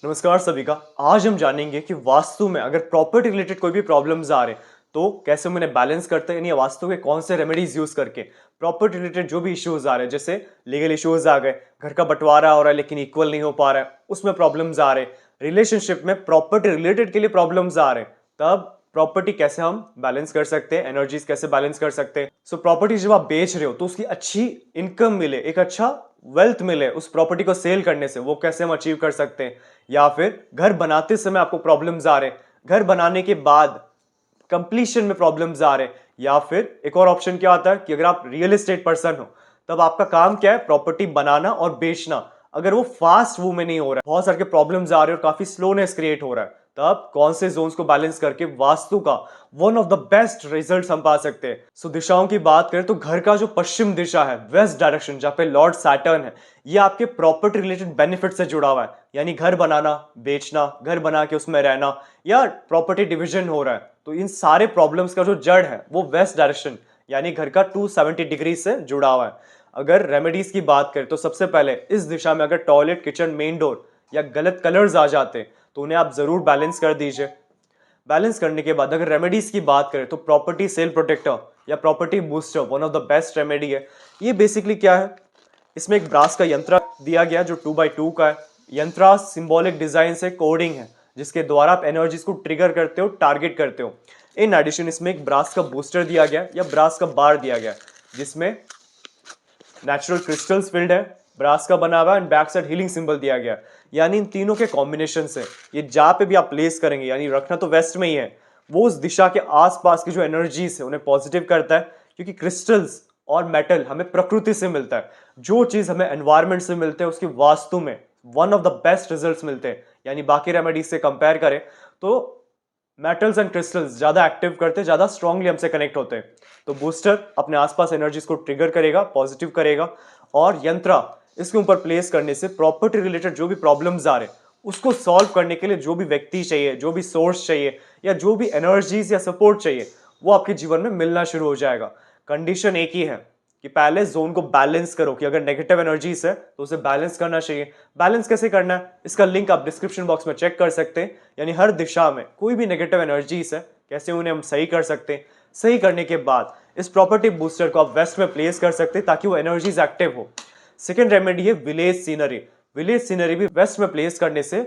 नमस्कार सभी का। आज हम जानेंगे कि वास्तु में अगर प्रॉपर्टी रिलेटेड कोई भी प्रॉब्लम्स आ रहे तो कैसे हम उन्हें बैलेंस करते हैं, यानी वास्तु के कौन से रेमेडीज यूज करके प्रॉपर्टी रिलेटेड जो भी इश्यूज आ रहे हैं, जैसे लीगल इश्यूज आ गए, घर का बंटवारा हो रहा है लेकिन इक्वल नहीं हो पा रहा है, उसमें प्रॉब्लम्स आ रहे, रिलेशनशिप में प्रॉपर्टी रिलेटेड के लिए प्रॉब्लम्स आ रहे, तब प्रॉपर्टी कैसे हम बैलेंस कर सकते हैं, एनर्जीज कैसे बैलेंस कर सकते हैं। सो प्रॉपर्टी जब आप बेच रहे हो तो उसकी अच्छी इनकम मिले, एक अच्छा वेल्थ मिले उस प्रॉपर्टी को सेल करने से, वो कैसे हम अचीव कर सकते हैं। या फिर घर बनाते समय आपको प्रॉब्लम्स आ रहे, घर बनाने के बाद कंप्लीशन में प्रॉब्लम्स आ रहे, या फिर एक और ऑप्शन क्या आता है कि अगर आप रियल एस्टेट पर्सन हो तब आपका काम क्या है, प्रॉपर्टी बनाना और बेचना। अगर वो फास्ट वो में नहीं हो रहा है, बहुत सारे प्रॉब्लम्स आ रहे हैं और काफी स्लोनेस क्रिएट हो रहा है, तब कौन से जोन्स को बैलेंस करके वास्तु का one of the best results हम पा सकते हैं। सो दिशाओं की बात करें तो घर का जो पश्चिम दिशा है, वेस्ट डायरेक्शन, जहां पे लॉर्ड सैटर्न है, ये आपके प्रॉपर्टी रिलेटेड बेनिफिट से जुड़ा हुआ है। यानी घर बनाना, बेचना, घर बना के उसमें रहना, या प्रॉपर्टी डिविजन हो रहा है, तो इन सारे प्रॉब्लम्स का जो जड़ है वो वेस्ट डायरेक्शन यानी घर का 270 डिग्री से जुड़ा हुआ है। अगर रेमेडीज की बात करें तो सबसे पहले इस दिशा में अगर टॉयलेट, किचन, मेन डोर या गलत कलर्स आ जाते तो उन्हें आप जरूर बैलेंस कर दीजिए। बैलेंस करने के बाद अगर रेमेडीज की बात करें तो प्रॉपर्टी सेल प्रोटेक्टर या property booster one of the best remedy है। ये बेसिकली क्या है, इसमें एक ब्रास का यंत्र दिया गया जो 2x2 का है। यंत्र सिंबॉलिक डिजाइन से कोडिंग है जिसके द्वारा आप एनर्जीज को ट्रिगर करते हो, टारगेट करते हो। इन एडिशन इसमें एक ब्रास का बूस्टर दिया गया या ब्रास का बार दिया गया जिसमें नेचुरल क्रिस्टल्स फिल्ड है, ब्रास का बना हुआ and back side healing symbol दिया गया। यानी इन तीनों के कॉम्बिनेशन से ये जहां पे भी आप प्लेस करेंगे, यानी रखना तो वेस्ट में ही है, वो उस दिशा के आसपास की जो एनर्जीज है उन्हें पॉजिटिव करता है। क्योंकि क्रिस्टल्स और मेटल हमें प्रकृति से मिलता है, जो चीज हमें एनवायरमेंट से मिलते हैं उसकी वास्तु में one of the best results मिलते हैं। यानी बाकी रेमेडीज से कंपेयर करें तो मेटल्स एंड क्रिस्टल्स ज्यादा एक्टिव करते हैं, ज्यादा स्ट्रांगली हमसे कनेक्ट होते हैं। तो बूस्टर अपने आसपास एनर्जीज को ट्रिगर करेगा, पॉजिटिव करेगा, और यंत्रा इसके ऊपर प्लेस करने से प्रॉपर्टी रिलेटेड जो भी प्रॉब्लम्स आ रहे उसको सॉल्व करने के लिए जो भी व्यक्ति चाहिए, जो भी सोर्स चाहिए, या जो भी एनर्जीज या सपोर्ट चाहिए, वो आपके जीवन में मिलना शुरू हो जाएगा। कंडीशन एक ही है कि पहले जोन को बैलेंस करो, कि अगर नेगेटिव एनर्जीज है तो उसे बैलेंस करना चाहिए। बैलेंस कैसे करना है इसका लिंक आप डिस्क्रिप्शन बॉक्स में चेक कर सकते हैं। यानी हर दिशा में कोई भी नेगेटिव एनर्जीज है, कैसे उन्हें हम सही कर सकते हैं। सही करने के बाद इस प्रॉपर्टी बूस्टर को आप वेस्ट में प्लेस कर सकते हैं ताकि वो एनर्जीज एक्टिव हो। सेकेंड रेमेडी है विलेज सीनरी। विलेज सीनरी भी वेस्ट में प्लेस करने से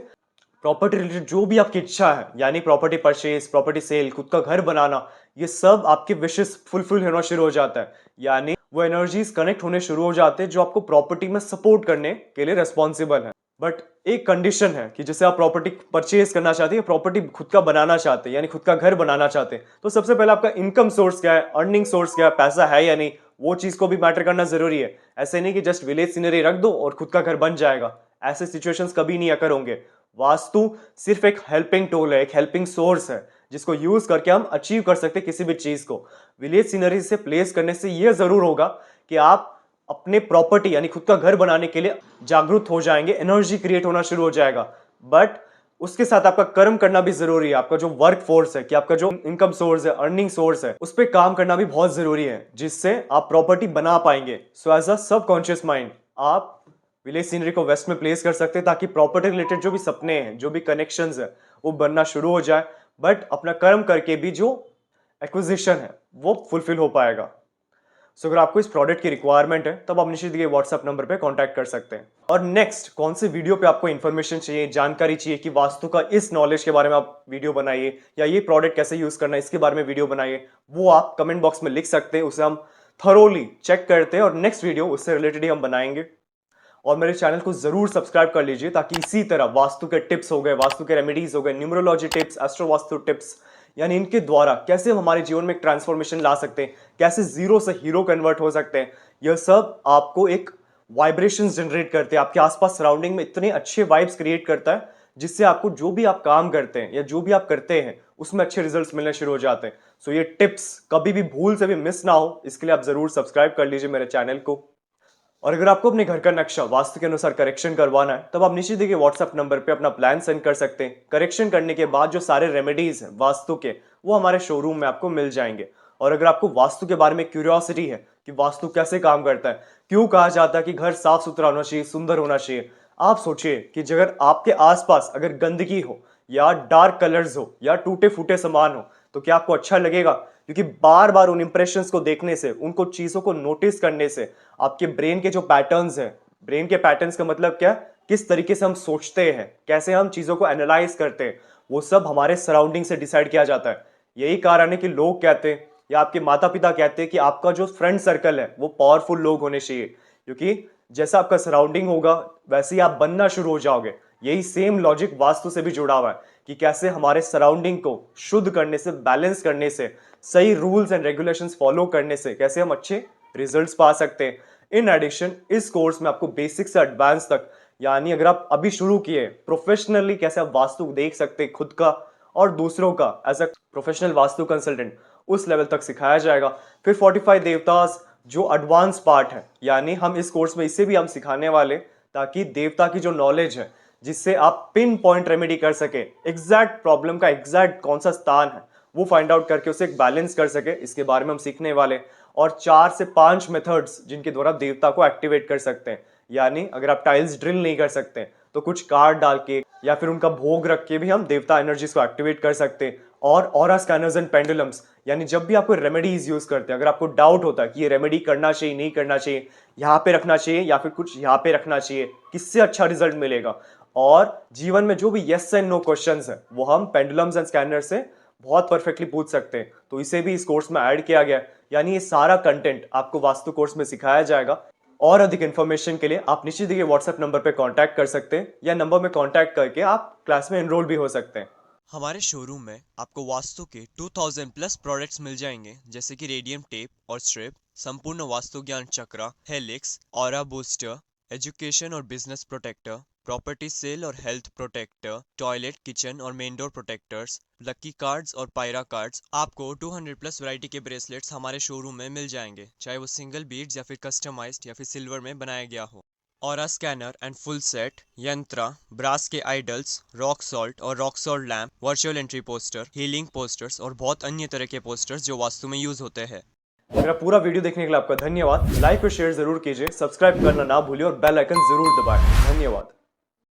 प्रॉपर्टी रिलेटेड जो भी आपकी इच्छा है, यानी प्रॉपर्टी परचेज, प्रॉपर्टी सेल, खुद का घर बनाना, ये सब आपके विशेष फुलफिल होना शुरू हो जाता है। यानी वो एनर्जीज कनेक्ट होने शुरू हो जाते हैं जो आपको प्रॉपर्टी में सपोर्ट करने के लिए रेस्पॉन्सिबल है। बट एक कंडीशन है कि जैसे आप प्रॉपर्टी परचेज करना चाहते हैं, प्रॉपर्टी खुद का बनाना चाहते हैं, यानी खुद का घर बनाना चाहते हैं, तो सबसे पहले आपका इनकम सोर्स क्या है, अर्निंग सोर्स क्या है, पैसा है या नहीं, वो चीज को भी मैटर करना जरूरी है। ऐसे नहीं कि जस्ट विलेज सीनरी रख दो और खुद का घर बन जाएगा। ऐसे सिचुएशंस कभी नहीं अकर होंगे। वास्तु सिर्फ एक हेल्पिंग टूल है, एक हेल्पिंग सोर्स है जिसको यूज करके हम अचीव कर सकते हैं किसी भी चीज को। विलेज सीनरी से प्लेस करने से यह जरूर होगा कि आप अपने प्रॉपर्टी यानी खुद का घर बनाने के लिए जागरूक हो जाएंगे, एनर्जी क्रिएट होना शुरू हो जाएगा। बट उसके साथ आपका कर्म करना भी जरूरी है। आपका जो वर्क फोर्स है, कि आपका जो इनकम सोर्स है, अर्निंग सोर्स है, उस पर काम करना भी बहुत जरूरी है जिससे आप प्रॉपर्टी बना पाएंगे। So as a subconscious mind आप विलेज सीनरी को वेस्ट में प्लेस कर सकते हैं ताकि प्रॉपर्टी रिलेटेड जो भी सपने हैं, जो भी कनेक्शंस है, वो बनना शुरू हो जाए। बट अपना कर्म करके भी जो एक्विजिशन है वो फुलफिल हो पाएगा। सो अगर आपको इस प्रोडक्ट की रिक्वायरमेंट है तब आप निश्चित ये व्हाट्सएप नंबर पे कांटेक्ट कर सकते हैं। और नेक्स्ट कौन से वीडियो पे आपको इन्फॉर्मेशन चाहिए, जानकारी चाहिए कि वास्तु का इस नॉलेज के बारे में आप वीडियो बनाइए, या ये प्रोडक्ट कैसे यूज करना है इसके बारे में वीडियो बनाइए, वो आप कमेंट बॉक्स में लिख सकते हैं। उसे हम थरोली चेक करते हैं और नेक्स्ट वीडियो उससे रिलेटेड ही हम बनाएंगे। और मेरे चैनल को जरूर सब्सक्राइब कर लीजिए ताकि इसी तरह वास्तु के टिप्स हो गए, वास्तु के रेमेडीज हो गए, numerology tips, astro vastu tips, यानी इनके द्वारा कैसे हम हमारे जीवन में एक ट्रांसफॉर्मेशन ला सकते हैं, कैसे जीरो से हीरो कन्वर्ट हो सकते हैं, यह सब आपको एक वाइब्रेशंस जनरेट करते हैं, आपके आसपास सराउंडिंग में इतने अच्छे वाइब्स क्रिएट करता है जिससे आपको जो भी आप काम करते हैं या जो भी आप करते हैं उसमें अच्छे रिजल्ट्स मिलने शुरू हो जाते हैं। सो ये टिप्स कभी भी भूल से भी मिस ना हो, इसके लिए आप जरूर सब्सक्राइब कर लीजिए मेरे चैनल को। और अगर आपको अपने घर का नक्शा वास्तु के अनुसार करेक्शन करवाना है तब आप निश्चित देखिए व्हाट्सएप नंबर पे अपना प्लान सेंड कर सकते हैं। करेक्शन करने के बाद जो सारे रेमेडीज हैं वास्तु के, वो हमारे शोरूम में आपको मिल जाएंगे। और अगर आपको वास्तु के बारे में क्यूरियोसिटी है कि वास्तु कैसे काम करता है, क्यों कहा जाता है कि घर साफ सुथरा होना चाहिए, सुंदर होना चाहिए, आप सोचिए कि अगर आपके आसपास अगर गंदगी हो या डार्क कलर्स हो या टूटे फूटे सामान हो तो क्या आपको अच्छा लगेगा? क्योंकि बार बार उन इंप्रेशंस को देखने से, उनको चीजों को नोटिस करने से आपके ब्रेन के जो पैटर्न्स हैं, ब्रेन के पैटर्न्स का मतलब क्या, किस तरीके से हम सोचते हैं, कैसे हम चीजों को एनालाइज करते हैं, वो सब हमारे सराउंडिंग से डिसाइड किया जाता है। यही कारण है कि लोग कहते हैं या आपके माता पिता कहते हैं कि आपका जो फ्रेंड सर्कल है वो पावरफुल लोग होने चाहिए, क्योंकि जैसा आपका सराउंडिंग होगा वैसे ही आप बनना शुरू हो जाओगे। यही सेम लॉजिक वास्तु से भी जुड़ा हुआ है कि कैसे हमारे सराउंडिंग को शुद्ध करने से, बैलेंस करने से, सही रूल्स एंड रेगुलेशंस फॉलो करने से कैसे हम अच्छे रिजल्ट्स पा सकते हैं। इन एडिशन इस कोर्स में आपको बेसिक से एडवांस तक, यानी अगर आप अभी शुरू किए प्रोफेशनली कैसे आप वास्तु देख सकते हैं खुद का और दूसरों का as a professional vastu consultant, उस लेवल तक सिखाया जाएगा। फिर 45 देवतास जो एडवांस पार्ट है, यानी हम इस कोर्स में इसे भी हम सिखाने वाले ताकि देवता की जो नॉलेज है जिससे आप पिन पॉइंट रेमेडी कर सके, एग्जैक्ट प्रॉब्लम का एग्जैक्ट कौन सा स्थान है वो फाइंड आउट करके उसे एक बैलेंस कर सके, इसके बारे में हम सीखने वाले। और 4 से 5 मेथड्स जिनके द्वारा देवता को एक्टिवेट कर सकते हैं, यानी अगर आप टाइल्स ड्रिल नहीं कर सकते तो कुछ कार्ड डाल के या फिर उनका भोग रख के भी हम देवता एनर्जीज को एक्टिवेट कर सकते हैं। और ऑरा स्कैनर्स एंड पेंडुलम्स, यानी जब भी आपको रेमेडीज यूज करते हैं, अगर आपको डाउट होता है कि ये रेमेडी करना चाहिए नहीं करना चाहिए, यहाँ पे रखना चाहिए या फिर कुछ यहाँ पे रखना चाहिए, किससे अच्छा रिजल्ट मिलेगा, और जीवन में जो भी यस एंड नो क्वेश्चंस है वो हम पेंडुलम्स एंड स्कैनर से बहुत परफेक्टली पूछ सकते हैं। तो इसे भी इस कोर्स में ऐड किया गया, यानी ये सारा कंटेंट आपको वास्तु कोर्स में सिखाया जाएगा। और अधिक इन्फॉर्मेशन के लिए आप निश्चित ही व्हाट्सएप नंबर पर कांटेक्ट कर सकते हैं या नंबर में कांटेक्ट करके आप क्लास में एनरोल भी हो सकते हैं। हमारे शोरूम में आपको वास्तु के 2000 प्लस प्रोडक्ट्स मिल जाएंगे, जैसे कि रेडियम टेप और स्ट्रिप, संपूर्ण वास्तु ज्ञान चक्रा, हेलिक्स, ऑरा बूस्टर, एजुकेशन और बिजनेस प्रोटेक्टर, प्रॉपर्टी सेल और हेल्थ प्रोटेक्टर, टॉयलेट, किचन और main door protectors, lucky cards और पायरा कार्ड्स। आपको 200 प्लस वैरायटी के ब्रेसलेट्स हमारे शोरूम में मिल जाएंगे, चाहे वो सिंगल बीड्स या फिर कस्टमाइज्ड या फिर सिल्वर में बनाया गया हो। Aura scanner and full set, यंत्रा, ब्रास के आइडल्स, रॉक सॉल्ट और rock salt lamp, virtual entry poster, healing posters और बहुत अन्य तरह के पोस्टर्स जो वास्तु में यूज होते हैं। मेरा पूरा वीडियो देखने के लिए आपका धन्यवाद। लाइक और शेयर जरूर कीजिए, सब्सक्राइब करना ना भूलिए और बेल आइकन जरूर दबाएं। धन्यवाद।